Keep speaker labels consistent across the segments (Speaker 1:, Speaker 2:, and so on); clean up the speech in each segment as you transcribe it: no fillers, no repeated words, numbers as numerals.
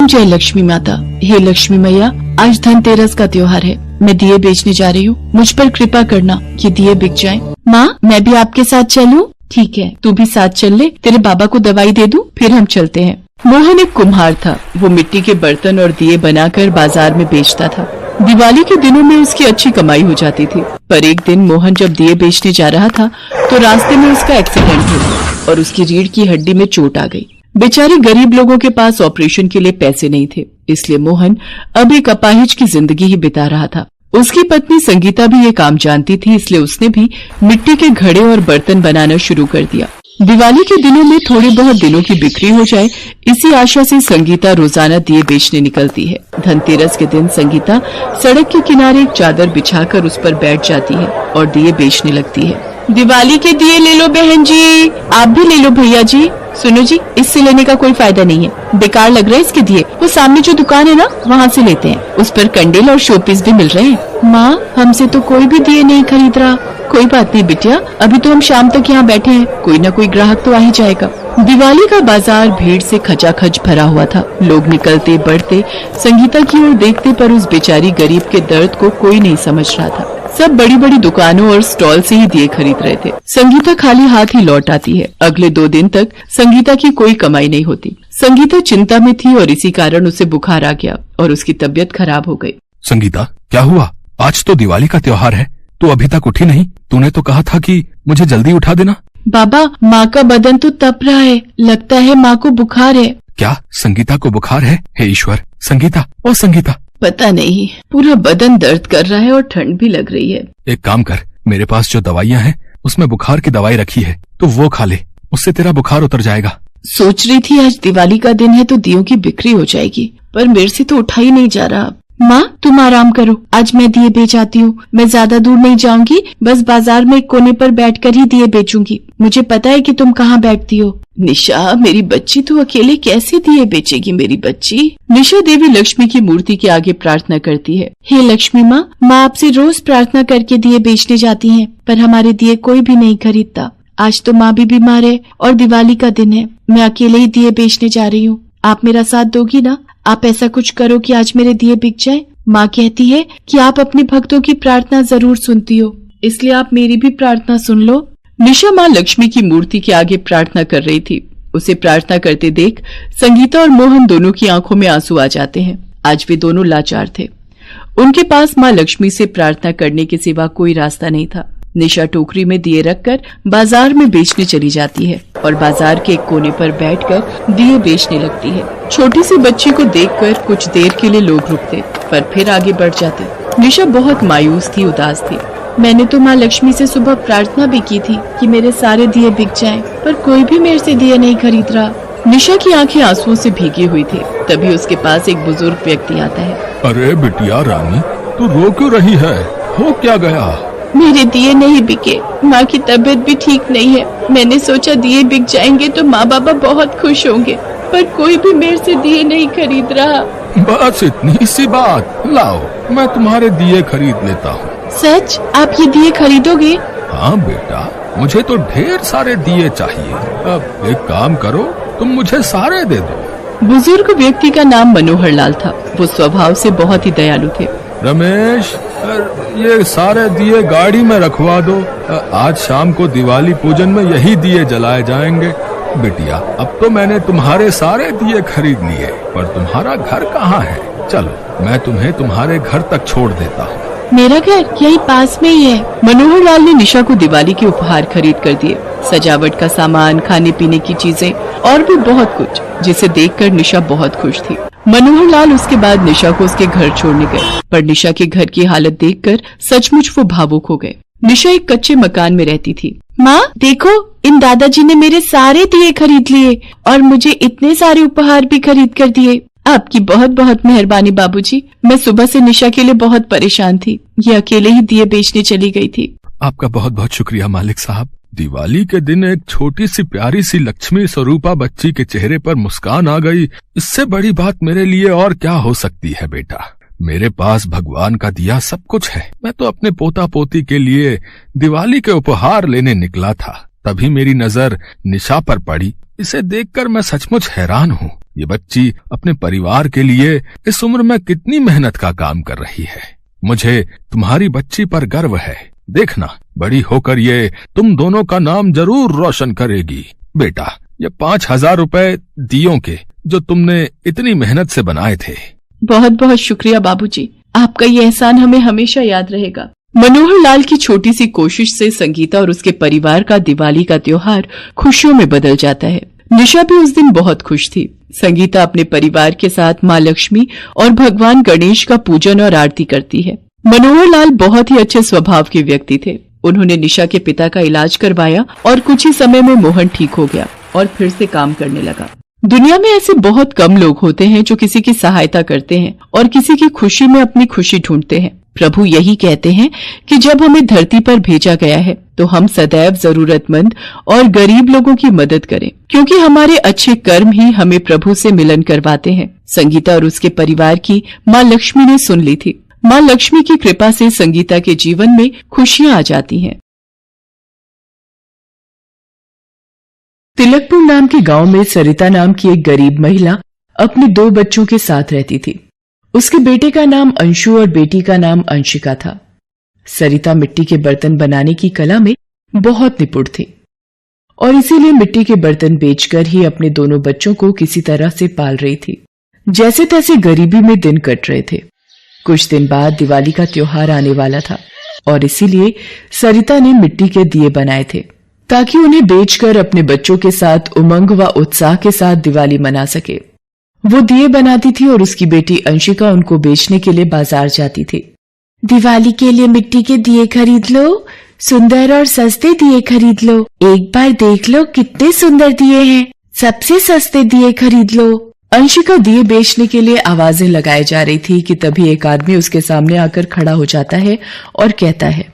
Speaker 1: जय लक्ष्मी माता। हे लक्ष्मी मैया, आज धनतेरस का त्योहार है। मैं दिए बेचने जा रही हूँ, मुझ पर कृपा करना कि दिए बिक जाएं। माँ, मैं भी आपके साथ चलूं? ठीक है, तू भी साथ चल ले। तेरे बाबा को दवाई दे दूं, फिर हम चलते हैं। मोहन एक कुम्हार था। वो मिट्टी के बर्तन और दिए बनाकर बाजार में बेचता था। दिवाली के दिनों में उसकी अच्छी कमाई हो जाती थी। पर एक दिन मोहन जब दिए बेचने जा रहा था तो रास्ते में उसका एक्सीडेंट हो गया और उसकी रीढ़ की हड्डी में चोट आ गई। बेचारे गरीब लोगों के पास ऑपरेशन के लिए पैसे नहीं थे, इसलिए मोहन अब एक अपाहिज की जिंदगी ही बिता रहा था। उसकी पत्नी संगीता भी ये काम जानती थी, इसलिए उसने भी मिट्टी के घड़े और बर्तन बनाना शुरू कर दिया। दिवाली के दिनों में थोड़ी बहुत दिनों की बिक्री हो जाए, इसी आशा से संगीता रोजाना दिए बेचने निकलती है। धनतेरस के दिन संगीता सड़क के किनारे एक चादर बिछाकर उस पर बैठ जाती है और दिए बेचने लगती है। दिवाली के दिए ले लो बहन जी, आप भी ले लो भैया जी। सुनो जी, इससे लेने का कोई फायदा नहीं है, बेकार लग रहा है इसके दिए। वो सामने जो दुकान है ना, वहाँ से लेते हैं, उस पर कंडेल और शोपीस भी मिल रहे हैं। माँ, हमसे तो कोई भी दिए नहीं खरीद रहा। कोई बात नहीं बिटिया, अभी तो हम शाम तक यहाँ बैठे हैं, कोई न कोई ग्राहक तो आ ही जाएगा। दिवाली का बाजार भीड़ से खचाखच भरा हुआ था। लोग निकलते बढ़ते संगीता की ओर देखते, पर उस बेचारी गरीब के दर्द को कोई नहीं समझ रहा था। सब बड़ी बड़ी दुकानों और स्टॉल से ही दिए खरीद रहे थे। संगीता खाली हाथ ही लौट आती है। अगले 2 दिन तक संगीता की कोई कमाई नहीं होती। संगीता चिंता में थी और इसी कारण उसे बुखार आ गया और उसकी तबीयत खराब हो गई।
Speaker 2: संगीता, क्या हुआ? आज तो दिवाली का त्योहार है, तू अभी तक उठी नहीं? तूने तो कहा था कि मुझे जल्दी उठा देना।
Speaker 1: बाबा, माँ का बदन तो तप रहा है, लगता है माँ को बुखार है।
Speaker 2: क्या संगीता को बुखार है? हे ईश्वर! संगीता, ओ संगीता!
Speaker 1: पता नहीं, पूरा बदन दर्द कर रहा है और ठंड भी लग रही है।
Speaker 2: एक काम कर, मेरे पास जो दवाइयाँ हैं उसमें बुखार की दवाई रखी है, तो वो खा ले, उससे तेरा बुखार उतर जाएगा।
Speaker 1: सोच रही थी आज दिवाली का दिन है तो दियों की बिक्री हो जाएगी, पर मेरे से तो उठा ही नहीं जा रहा। माँ, तुम आराम करो, आज मैं दिए बेच आती हूँ। मैं ज्यादा दूर नहीं जाऊंगी, बस बाजार में एक कोने पर बैठकर ही दिए बेचूंगी। मुझे पता है कि तुम कहाँ बैठती हो। निशा, मेरी बच्ची तो अकेले कैसे दिए बेचेगी? मेरी बच्ची। निशा देवी लक्ष्मी की मूर्ति के आगे प्रार्थना करती है। हे लक्ष्मी माँ, माँ आपसे रोज प्रार्थना करके दिए बेचने जाती है, पर हमारे दिए कोई भी नहीं खरीदता। आज तो माँ भी बीमार है और दिवाली का दिन है, मैं अकेले ही दिए बेचने जा रही हूँ। आप मेरा साथ दोगी ना? आप ऐसा कुछ करो कि आज मेरे दिए बिक जाए। माँ कहती है कि आप अपने भक्तों की प्रार्थना जरूर सुनती हो, इसलिए आप मेरी भी प्रार्थना सुन लो। निशा माँ लक्ष्मी की मूर्ति के आगे प्रार्थना कर रही थी। उसे प्रार्थना करते देख संगीता और मोहन दोनों की आंखों में आंसू आ जाते हैं। आज वे दोनों लाचार थे। उनके पास माँ लक्ष्मी से प्रार्थना करने के सिवा कोई रास्ता नहीं था। निशा टोकरी में दिए रखकर बाजार में बेचने चली जाती है और बाजार के एक कोने पर बैठकर दिए बेचने लगती है। छोटी सी बच्ची को देखकर कुछ देर के लिए लोग रुकते, पर फिर आगे बढ़ जाते। निशा बहुत मायूस थी, उदास थी। मैंने तो माँ लक्ष्मी से सुबह प्रार्थना भी की थी कि मेरे सारे दिए बिक जाएं, पर कोई भी मेरे से दिए नहीं खरीद रहा। निशा की आंखें आंसुओं से भीगी हुई थी। तभी उसके पास एक बुजुर्ग व्यक्ति आता है।
Speaker 2: अरे बिटिया रानी, तू रो क्यों रही है? हो क्या गया?
Speaker 1: मेरे दिए नहीं बिके, माँ की तबीयत भी ठीक नहीं है। मैंने सोचा दिए बिक जाएंगे तो माँ बाबा बहुत खुश होंगे, पर कोई भी मेरे से दिए नहीं खरीद रहा।
Speaker 2: बस इतनी सी बात, लाओ मैं तुम्हारे दिए खरीद लेता हूँ।
Speaker 1: सच? आप ये दिए खरीदोगे?
Speaker 2: हाँ बेटा, मुझे तो ढेर सारे दिए चाहिए। अब एक काम करो, तुम मुझे सारे दे दो।
Speaker 1: बुजुर्ग व्यक्ति का नाम मनोहर लाल था। वो स्वभाव से बहुत ही दयालु थे।
Speaker 2: रमेश, ये सारे दिए गाड़ी में रखवा दो। आज शाम को दिवाली पूजन में यही दिए जलाए जाएंगे। बिटिया, अब तो मैंने तुम्हारे सारे दिए खरीद लिए, पर तुम्हारा घर कहाँ है? चलो मैं तुम्हें तुम्हारे घर तक छोड़ देता हूँ।
Speaker 1: मेरा घर यही पास में ही है। मनोहर लाल ने निशा को दिवाली के उपहार खरीद कर दिए, सजावट का सामान, खाने पीने की चीजें और भी बहुत कुछ, जिसे देखकर निशा बहुत खुश थी। मनोहर लाल उसके बाद निशा को उसके घर छोड़ने गए, पर निशा के घर की हालत देखकर सचमुच वो भावुक हो गए। निशा एक कच्चे मकान में रहती थी। माँ देखो, इन दादाजी ने मेरे सारे दिए खरीद लिए और मुझे इतने सारे उपहार भी खरीद कर दिए। आपकी बहुत बहुत मेहरबानी बाबूजी। मैं सुबह से निशा के लिए बहुत परेशान थी, ये अकेले ही दिए बेचने चली गई थी।
Speaker 2: आपका बहुत बहुत शुक्रिया मालिक साहब। दिवाली के दिन एक छोटी सी प्यारी सी लक्ष्मी स्वरूपा बच्ची के चेहरे पर मुस्कान आ गई, इससे बड़ी बात मेरे लिए और क्या हो सकती है बेटा। मेरे पास भगवान का दिया सब कुछ है। मैं तो अपने पोता पोती के लिए दिवाली के उपहार लेने निकला था, तभी मेरी नजर निशा पर पड़ी। इसे देखकर मैं सचमुच हैरान हूँ। ये बच्ची अपने परिवार के लिए इस उम्र में कितनी मेहनत का काम कर रही है। मुझे तुम्हारी बच्ची पर गर्व है। देखना, बड़ी होकर ये तुम दोनों का नाम जरूर रोशन करेगी। बेटा, ये 5,000 रुपए दियों के जो तुमने इतनी मेहनत से बनाए थे।
Speaker 1: बहुत बहुत शुक्रिया बाबूजी, आपका ये एहसान हमें हमेशा याद रहेगा। मनोहर लाल की छोटी सी कोशिश से संगीता और उसके परिवार का दिवाली का त्योहार खुशियों में बदल जाता है। निशा भी उस दिन बहुत खुश थी। संगीता अपने परिवार के साथ माँ लक्ष्मी और भगवान गणेश का पूजन और आरती करती है। मनोहर लाल बहुत ही अच्छे स्वभाव के व्यक्ति थे। उन्होंने निशा के पिता का इलाज करवाया और कुछ ही समय में मोहन ठीक हो गया और फिर से काम करने लगा। दुनिया में ऐसे बहुत कम लोग होते हैं जो किसी की सहायता करते हैं और किसी की खुशी में अपनी खुशी ढूंढते हैं। प्रभु यही कहते हैं कि जब हमें धरती पर भेजा गया है तो हम सदैव जरूरतमंद और गरीब लोगों की मदद करें, क्योंकि हमारे अच्छे कर्म ही हमें प्रभु से मिलन करवाते हैं। संगीता और उसके परिवार की माँ लक्ष्मी ने सुन ली थी। माँ लक्ष्मी की कृपा से संगीता के जीवन में खुशियां आ जाती हैं। तिलकपुर नाम के गांव में सरिता नाम की एक गरीब महिला अपने 2 बच्चों के साथ रहती थी। उसके बेटे का नाम अंशु और बेटी का नाम अंशिका था। सरिता मिट्टी के बर्तन बनाने की कला में बहुत निपुण थी और इसीलिए मिट्टी के बर्तन बेचकर ही अपने दोनों बच्चों को किसी तरह से पाल रही थी। जैसे तैसे गरीबी में दिन कट रहे थे। कुछ दिन बाद दिवाली का त्योहार आने वाला था और इसीलिए सरिता ने मिट्टी के दिए बनाए थे ताकि उन्हें बेचकर अपने बच्चों के साथ उमंग व उत्साह के साथ दिवाली मना सके। वो दिए बनाती थी और उसकी बेटी अंशिका उनको बेचने के लिए बाजार जाती थी। दिवाली के लिए मिट्टी के दिए खरीद लो, सुंदर और सस्ते दिए खरीद लो। एक बार देख लो कितने सुंदर दिए हैं, सबसे सस्ते दिए खरीद लो। अंशिका दिए बेचने के लिए आवाजें लगाए जा रही थी कि तभी एक आदमी उसके सामने आकर खड़ा हो जाता है और कहता है,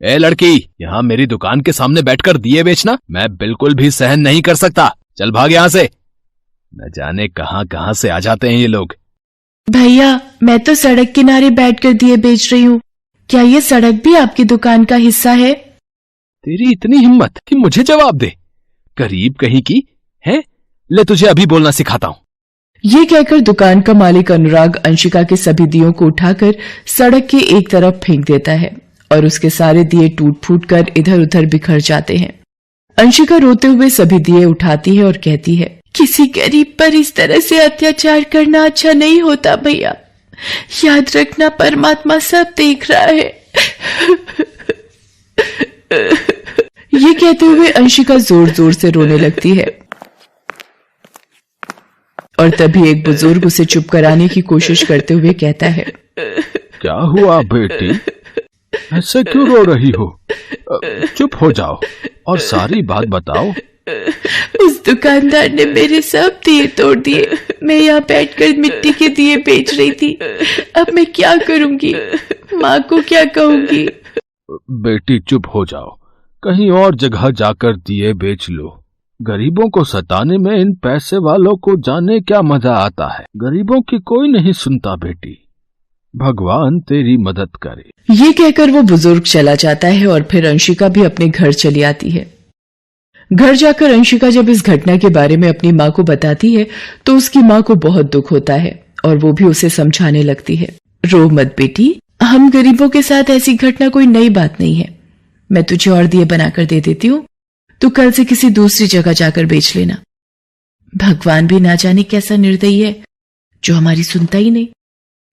Speaker 3: ए लड़की, यहाँ मेरी दुकान के सामने बैठकर दिए बेचना मैं बिल्कुल भी सहन नहीं कर सकता। चल भाग यहाँ से। न जाने कहाँ से आ जाते हैं ये लोग।
Speaker 1: भैया, मैं तो सड़क किनारे बैठकर दिए बेच रही हूँ। क्या ये सड़क भी आपकी दुकान का हिस्सा है?
Speaker 3: तेरी इतनी हिम्मत कि मुझे जवाब दे, गरीब कहीं की है। ले तुझे अभी बोलना सिखाता हूँ।
Speaker 1: ये कहकर दुकान का मालिक अनुराग अंशिका के सभी दियों को उठाकर सड़क के एक तरफ फेंक देता है और उसके सारे दिए टूट फूट कर इधर उधर बिखर जाते हैं। अंशिका रोते हुए सभी दिए उठाती है और कहती है, किसी गरीब पर इस तरह से अत्याचार करना अच्छा नहीं होता भैया। याद रखना, परमात्मा सब देख रहा है। ये कहते हुए अंशिका जोर जोर से रोने लगती है और तभी एक बुजुर्ग उसे चुप कराने की कोशिश करते हुए कहता है,
Speaker 2: क्या हुआ बेटी, ऐसे क्यों रो रही हो? चुप हो जाओ और सारी बात बताओ।
Speaker 1: उस दुकानदार ने मेरे सब दिए तोड़ दिए। मैं यहाँ बैठकर मिट्टी के दिए बेच रही थी। अब मैं क्या करूंगी? माँ को क्या कहूंगी?
Speaker 2: बेटी चुप हो जाओ, कहीं और जगह जाकर दिए बेच लो। गरीबों को सताने में इन पैसे वालों को जाने क्या मजा आता है। गरीबों की कोई नहीं सुनता बेटी, भगवान तेरी मदद करे।
Speaker 1: ये कहकर वो बुजुर्ग चला जाता है और फिर अंशिका भी अपने घर चली आती है। घर जाकर अंशिका जब इस घटना के बारे में अपनी माँ को बताती है तो उसकी माँ को बहुत दुख होता है और वो भी उसे समझाने लगती है, रो मत बेटी, हम गरीबों के साथ ऐसी घटना कोई नई बात नहीं है। मैं तुझे और दिए बनाकर दे देती हूँ, तू कल से किसी दूसरी जगह जाकर बेच लेना। भगवान भी ना जाने कैसा निर्दयी है जो हमारी सुनता ही नहीं।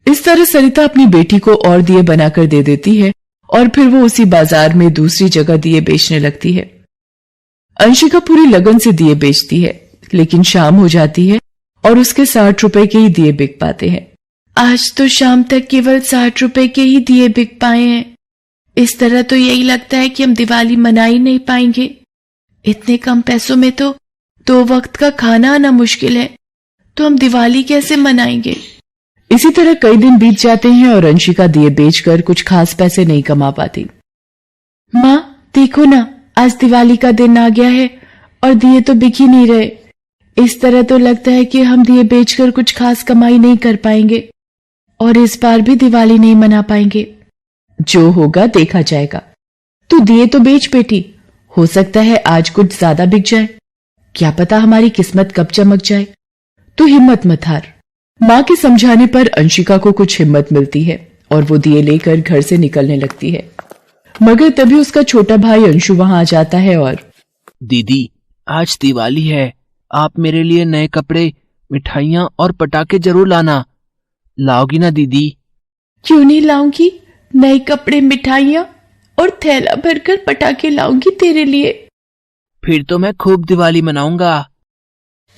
Speaker 1: इस तरह सरिता अपनी बेटी को और दिए बनाकर दे देती है और फिर वो उसी बाजार में दूसरी जगह दिए बेचने लगती है। अंशिका पूरी लगन से दिए बेचती है, लेकिन शाम हो जाती है और उसके 60 रुपए के ही दिए बिक पाते हैं। आज तो शाम तक केवल 60 रुपए के ही दिए बिक पाए हैं। इस तरह तो यही लगता है कि हम दिवाली मना ही नहीं पाएंगे। इतने कम पैसों में तो 2 वक्त का खाना आना मुश्किल है, तो हम दिवाली कैसे मनाएंगे? इसी तरह कई दिन बीत जाते हैं और अंशिका दिए बेचकर कुछ खास पैसे नहीं कमा पाती। माँ देखो ना, आज दिवाली का दिन आ गया है और दिए तो बिक ही नहीं रहे। इस तरह तो लगता है कि हम दिए बेचकर कुछ खास कमाई नहीं कर पाएंगे और इस बार भी दिवाली नहीं मना पाएंगे। जो होगा देखा जाएगा। तू दिए तो बेच बेटी, हो सकता है आज कुछ ज्यादा बिक जाए। क्या पता हमारी किस्मत कब चमक जाए। तू हिम्मत मत हार। माँ के समझाने पर अंशिका को कुछ हिम्मत मिलती है और वो दिए लेकर घर से निकलने लगती है। मगर तभी उसका छोटा भाई अंशु वहां आ जाता है और
Speaker 3: दीदी, आज दिवाली है, आप मेरे लिए नए कपड़े, मिठाइयाँ और पटाखे जरूर लाना। लाओगी ना दीदी?
Speaker 1: क्यों नहीं लाऊंगी, नए कपड़े, मिठाइयाँ और थैला भरकर पटाखे लाऊंगी तेरे लिए।
Speaker 3: फिर तो मैं खूब दिवाली मनाऊंगा।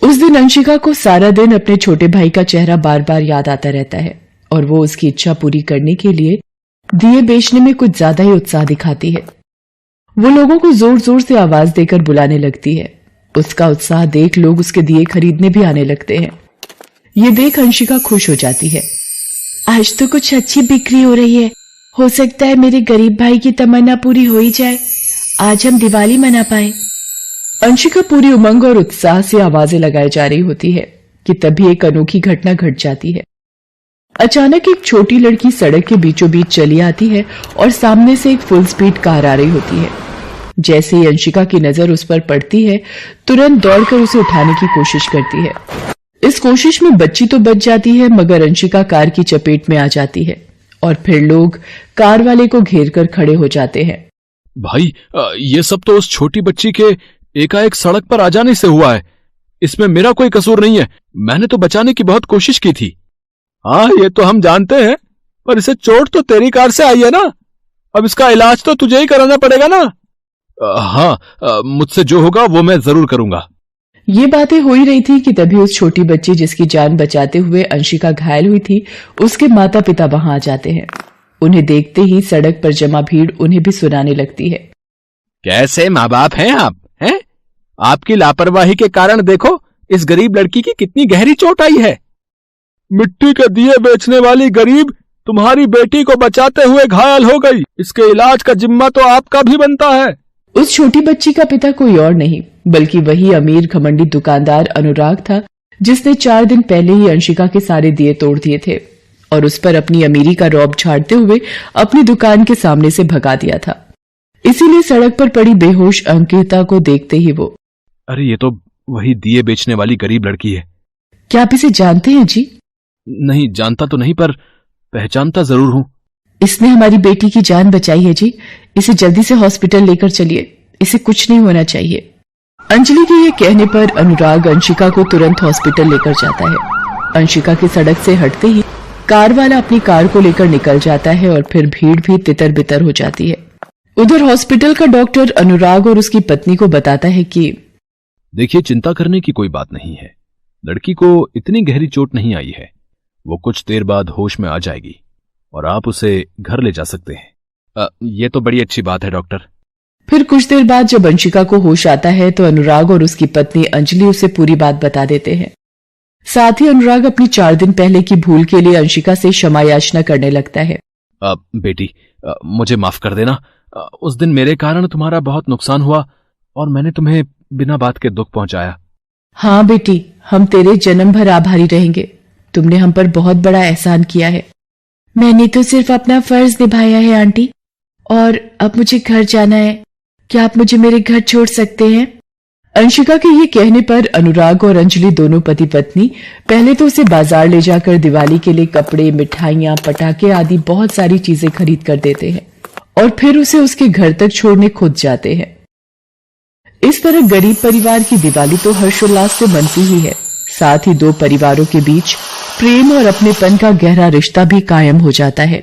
Speaker 1: उस दिन अंशिका को सारा दिन अपने छोटे भाई का चेहरा बार बार याद आता रहता है और वो उसकी इच्छा पूरी करने के लिए दिए बेचने में कुछ ज्यादा ही उत्साह दिखाती है। वो लोगों को जोर जोर से आवाज देकर बुलाने लगती है। उसका उत्साह देख लोग उसके दिए खरीदने भी आने लगते हैं। ये देख अंशिका खुश हो जाती है। आज तो कुछ अच्छी बिक्री हो रही है, हो सकता है मेरे गरीब भाई की तमन्ना पूरी हो ही जाए, आज हम दिवाली मना पाए। अंशिका पूरी उमंग और उत्साह से आवाजें लगाई जा रही होती है कि तभी एक अनोखी घटना घट जाती है। अचानक एक छोटी लड़की सड़क के बीचों बीच चली आती है और सामने से एक फुल स्पीड कार आ रही होती है। जैसे ही अंशिका की नजर उस पर पड़ती है, तुरंत दौड़कर उसे उठाने की कोशिश करती है। इस कोशिश में बच्ची तो बच जाती है, मगर अंशिका कार की चपेट में आ जाती है और फिर लोग कार वाले को घेर कर खड़े हो जाते हैं।
Speaker 3: भाई, ये सब तो उस छोटी बच्ची के एकाएक सड़क पर आ जाने से हुआ है। इसमें मेरा कोई कसूर नहीं है। मैंने तो बचाने की बहुत कोशिश की थी। हाँ, ये तो हम जानते हैं, पर इसे चोट तो तेरी कार से आई है ना। अब इसका इलाज तो तुझे ही कराना पड़ेगा ना। हाँ, मुझसे जो होगा वो मैं जरूर करूंगा।
Speaker 1: ये बातें हो ही रही थी कि तभी उस छोटी बच्ची जिसकी जान बचाते हुए अंशिका घायल हुई थी, उसके माता पिता वहां आ जाते हैं। उन्हें देखते ही सड़क पर जमा भीड़ उन्हें भी सुनाने लगती है।
Speaker 3: कैसे माँ बाप हैं आप, हैं? आपकी लापरवाही के कारण देखो इस गरीब लड़की की कितनी गहरी चोट आई है। मिट्टी के दिए बेचने वाली गरीब तुम्हारी बेटी को बचाते हुए घायल हो गई। इसके इलाज का जिम्मा तो आपका भी बनता है।
Speaker 1: उस छोटी बच्ची का पिता कोई और नहीं बल्कि वही अमीर घमंडी दुकानदार अनुराग था, जिसने 4 दिन पहले ही अंशिका के सारे दिए तोड़ दिए थे और उस पर अपनी अमीरी का रौब झाड़ते हुए अपनी दुकान के सामने से भगा दिया था। इसीलिए सड़क पर पड़ी बेहोश अंकिता को देखते ही वो,
Speaker 3: अरे ये तो वही दिए बेचने वाली गरीब लड़की है।
Speaker 1: क्या आप इसे जानते हैं जी?
Speaker 3: नहीं, जानता तो नहीं, पर पहचानता जरूर हूं।
Speaker 1: इसने हमारी बेटी की जान बचाई है जी। इसे जल्दी से हॉस्पिटल लेकर चलिए, इसे कुछ नहीं होना चाहिए। अंजलि के ये कहने पर अनुराग अंशिका को तुरंत हॉस्पिटल लेकर जाता है। अंशिका की सड़क से हटते ही कार वाला अपनी कार को लेकर निकल जाता है और फिर भीड़ भी तितर बितर हो जाती है। उधर हॉस्पिटल का डॉक्टर अनुराग और उसकी पत्नी को बताता है कि
Speaker 3: देखिए, चिंता करने की कोई बात नहीं है। लड़की को इतनी गहरी चोट नहीं आई है। वो कुछ देर बाद होश में आ जाएगी और आप उसे घर ले जा सकते हैं। ये तो बड़ी अच्छी बात है डॉक्टर।
Speaker 1: फिर कुछ देर बाद जब अंशिका को होश आता है तो अनुराग और उसकी पत्नी अंजलि उसे पूरी बात बता देते हैं। साथ ही अनुराग अपनी 4 दिन पहले की भूल के लिए अंशिका से क्षमा याचना करने लगता है।
Speaker 3: बेटी, मुझे माफ कर देना। उस दिन मेरे कारण तुम्हारा बहुत नुकसान हुआ और मैंने तुम्हें बिना बात के दुख पहुंचाया।
Speaker 1: हाँ बेटी, हम तेरे जन्म भर आभारी रहेंगे। तुमने हम पर बहुत बड़ा एहसान किया है। मैंने तो सिर्फ अपना फर्ज निभाया है आंटी, और अब मुझे घर जाना है। क्या आप मुझे मेरे घर छोड़ सकते हैं? अंशिका के ये कहने पर अनुराग और अंजलि दोनों पति पत्नी पहले तो उसे बाजार ले जाकर दिवाली के लिए कपड़े, मिठाइयां, पटाखे आदि बहुत सारी चीजें खरीद कर देते हैं और फिर उसे उसके घर तक छोड़ने खुद जाते हैं। इस तरह गरीब परिवार की दिवाली तो हर्षोल्लास से मनती ही है, साथ ही 2 परिवारों के बीच प्रेम और अपनेपन का गहरा रिश्ता भी कायम हो जाता है।